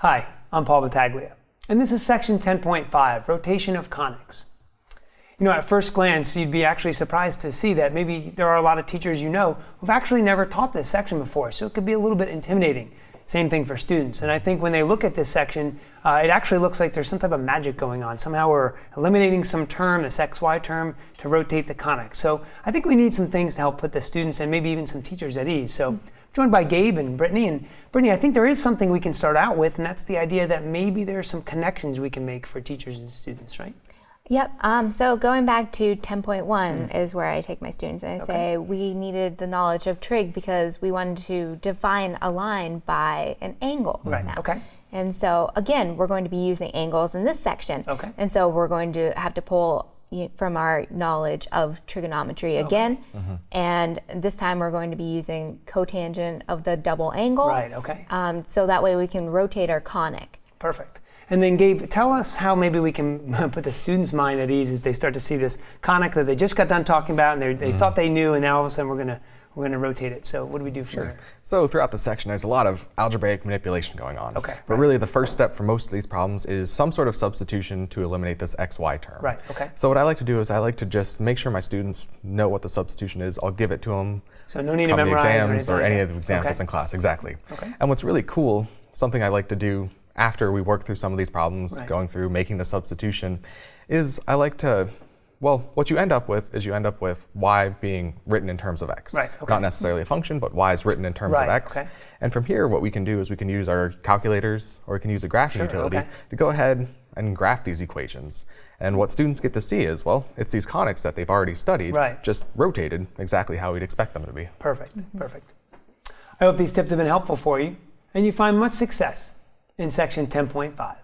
Hi, I'm Paul Battaglia, and this is section 10.5, rotation of conics. You know, at first glance, you'd be actually surprised to see that maybe there are a lot of teachers you know who've actually never taught this section before, so it could be a little bit intimidating. Same thing for students. And I think when they look at this section, it actually looks like there's some type of magic going on. Somehow we're eliminating some term, this XY term, to rotate the conic. So I think we need some things to help put the students and maybe even some teachers at ease. So joined by Gabe and Brittany. And Brittany, I think there is something we can start out with, and that's the idea that maybe there's some connections we can make for teachers and students, right? Yep. So going back to 10.1 is where I take my students and I say we needed the knowledge of trig because we wanted to define a line by an angle. Right. Now. Okay. And so again, we're going to be using angles in this section. Okay. And so we're going to have to pull from our knowledge of trigonometry again. And this time we're going to be using cotangent of the double angle. Right. Okay. So that way we can rotate our conic. Perfect. And then Gabe, tell us how maybe we can put the students' mind at ease as they start to see this conic that they just got done talking about and they thought they knew, and now all of a sudden we're gonna rotate it. So what do we do from here? So throughout the section, there's a lot of algebraic manipulation going on. Okay. But really the first step for most of these problems is some sort of substitution to eliminate this XY term. Right. Okay. So what I like to do is I like to just make sure my students know what the substitution is. I'll give it to them. So no need to come the memorize exams or or anything any like of the that. examples Okay. in class. Exactly. Okay. And what's really cool, something I like to do after we work through some of these problems, Right. going through making the substitution, is I like to, well, what you end up with is you end up with y being written in terms of x. Right, okay. Not necessarily a function, but y is written in terms of Right, x. okay. And from here, what we can do is we can use our calculators or we can use a graphing Sure, utility okay. to go ahead and graph these equations. And what students get to see is, well, it's these conics that they've already studied, Right. just rotated exactly how we'd expect them to be. Perfect. Perfect. I hope these tips have been helpful for you and you find much success in section 10.5.